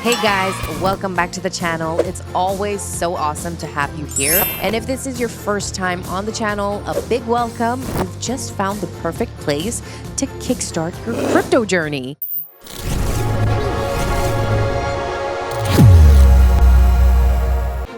Hey guys, welcome back to the channel. It's always so awesome to have you here. And if this is your first time on the channel, a big welcome. You've just found the perfect place to kickstart your crypto journey.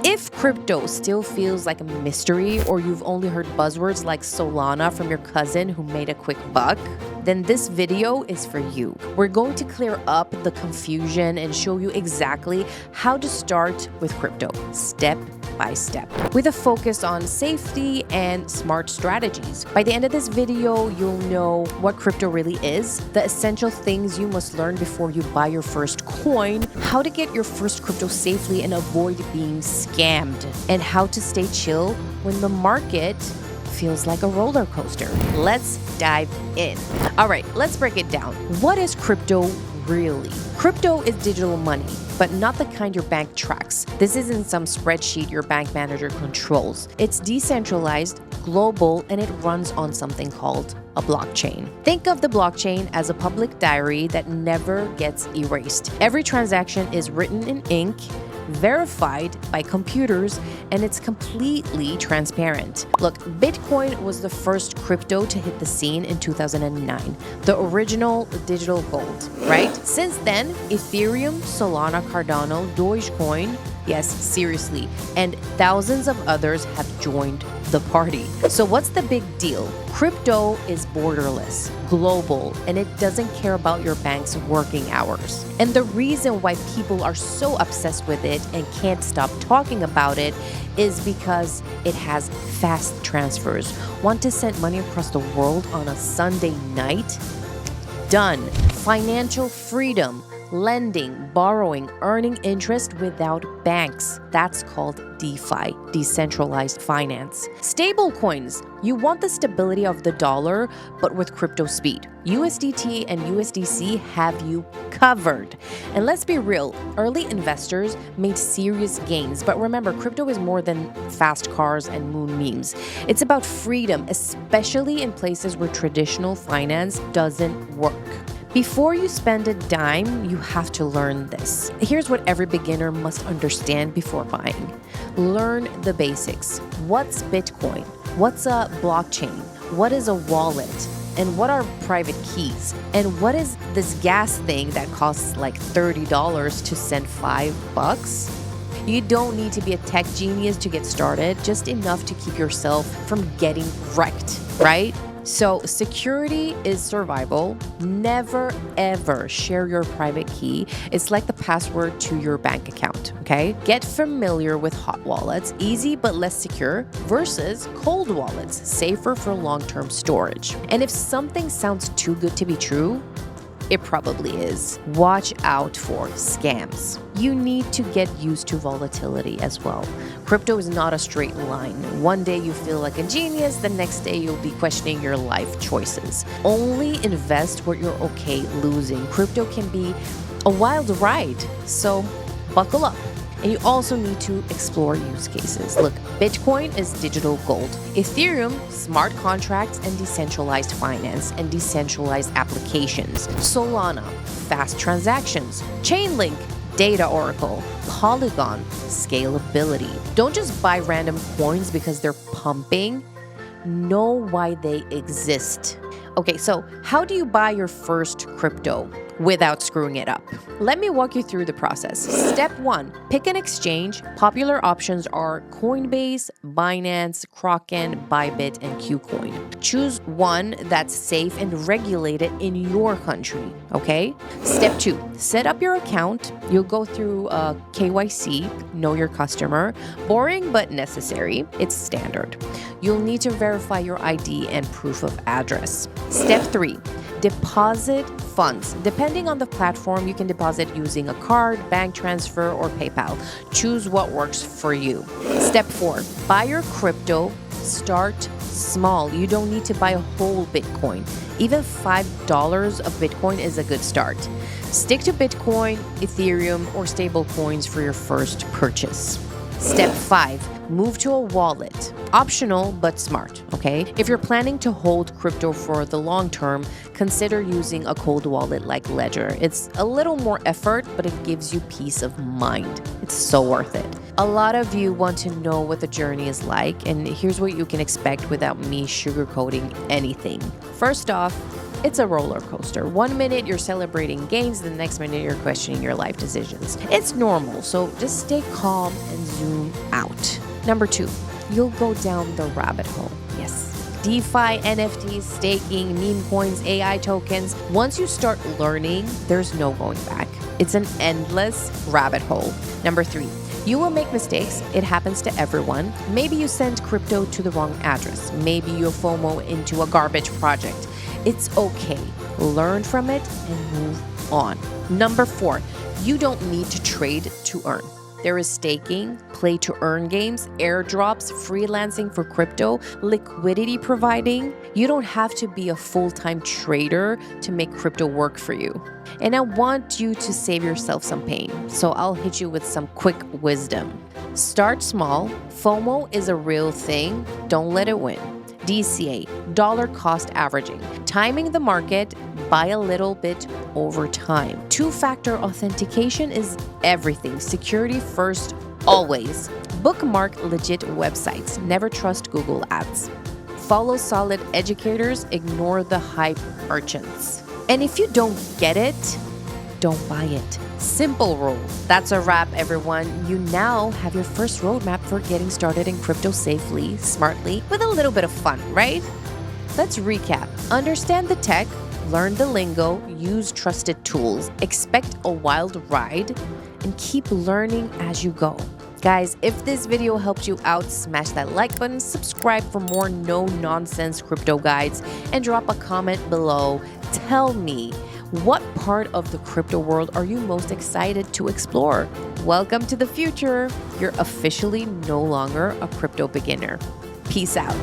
If crypto still feels like a mystery, or you've only heard buzzwords like Solana from your cousin who made a quick buck, then this video is for you. We're going to clear up the confusion and show you exactly how to start with crypto, step by step, with a focus on safety and smart strategies. By the end of this video, you'll know what crypto really is, the essential things you must learn before you buy your first coin, how to get your first crypto safely and avoid being scammed, and how to stay chill when the market feels like a roller coaster. Let's dive in. All right, let's break it down. What is crypto really? Crypto is digital money, but not the kind your bank tracks. This isn't some spreadsheet your bank manager controls. It's decentralized, global, and it runs on something called a blockchain. Think of the blockchain as a public diary that never gets erased. Every transaction is written in ink, verified by computers, and it's completely transparent. Look, Bitcoin was the first crypto to hit the scene in 2009, the original digital gold, right? Since then, Ethereum, Solana, Cardano, Dogecoin, yes, seriously, and thousands of others have joined the party. So what's the big deal? Crypto is borderless, global, and it doesn't care about your bank's working hours. And the reason why people are so obsessed with it and can't stop talking about it is because it has fast transfers. Want to send money across the world on a Sunday night? Done. Financial freedom. Lending, borrowing, earning interest without banks. That's called DeFi, decentralized finance. Stable coins. You want the stability of the dollar, but with crypto speed. USDT and USDC have you covered. And let's be real, early investors made serious gains. But remember, crypto is more than fast cars and moon memes. It's about freedom, especially in places where traditional finance doesn't work. Before you spend a dime, you have to learn this. Here's what every beginner must understand before buying. Learn the basics. What's Bitcoin? What's a blockchain? What is a wallet? And what are private keys? And what is this gas thing that costs like $30 to send $5? You don't need to be a tech genius to get started, just enough to keep yourself from getting wrecked, right? So security is survival. Never, ever share your private key. It's like the password to your bank account, okay? Get familiar with hot wallets, easy but less secure, versus cold wallets, safer for long-term storage. And if something sounds too good to be true, it probably is. Watch out for scams. You need to get used to volatility as well. Crypto is not a straight line. One day you feel like a genius, the next day you'll be questioning your life choices. Only invest what you're okay losing. Crypto can be a wild ride, so buckle up. And you also need to explore use cases. Look, Bitcoin is digital gold. Ethereum, smart contracts and decentralized finance and decentralized applications. Solana, fast transactions. Chainlink, data oracle. Polygon, scalability. Don't just buy random coins because they're pumping. Know why they exist. Okay, so how do you buy your first crypto without screwing it up? Let me walk you through the process. Step 1, pick an exchange. Popular options are Coinbase, Binance, Kraken, Bybit, and KuCoin. Choose one that's safe and regulated in your country, okay? Step 2, set up your account. You'll go through KYC, know your customer. Boring but necessary. It's standard. You'll need to verify your ID and proof of address. Step 3, deposit funds. Depending on the platform, you can deposit using a card, bank transfer, or PayPal. Choose what works for you. Step 4, buy your crypto. Start small. You don't need to buy a whole Bitcoin. Even $5 of Bitcoin is a good start. Stick to Bitcoin, Ethereum, or stable coins for your first purchase. Step 5, move to a wallet. Optional, but smart, okay? If you're planning to hold crypto for the long term, consider using a cold wallet like Ledger. It's a little more effort, but it gives you peace of mind. It's so worth it. A lot of you want to know what the journey is like, and here's what you can expect without me sugarcoating anything. First off, it's a roller coaster. 1 minute you're celebrating gains, the next minute you're questioning your life decisions. It's normal, so just stay calm and zoom out. Number 2, you'll go down the rabbit hole. Yes. DeFi, NFTs, staking, meme coins, AI tokens. Once you start learning, there's no going back. It's an endless rabbit hole. Number 3, you will make mistakes. It happens to everyone. Maybe you send crypto to the wrong address. Maybe you FOMO into a garbage project. It's okay. Learn from it and move on. Number 4, you don't need to trade to earn. There is staking, play to earn games, airdrops, freelancing for crypto, liquidity providing. You don't have to be a full-time trader to make crypto work for you. And I want you to save yourself some pain, so I'll hit you with some quick wisdom. Start small. FOMO is a real thing. Don't let it win. DCA, dollar cost averaging, timing the market, buy a little bit over time. 2-factor authentication is everything. Security first, always. Bookmark legit websites. Never trust Google ads. Follow solid educators. Ignore the hype urchins. And if you don't get it, don't buy it. Simple rule. That's a wrap, everyone. You now have your first roadmap for getting started in crypto safely, smartly, with a little bit of fun, right? Let's recap. Understand the tech, learn the lingo, use trusted tools, expect a wild ride, and keep learning as you go. Guys, if this video helped you out, smash that like button, subscribe for more no-nonsense crypto guides, and drop a comment below. Tell me, what part of the crypto world are you most excited to explore? Welcome to the future. You're officially no longer a crypto beginner. Peace out.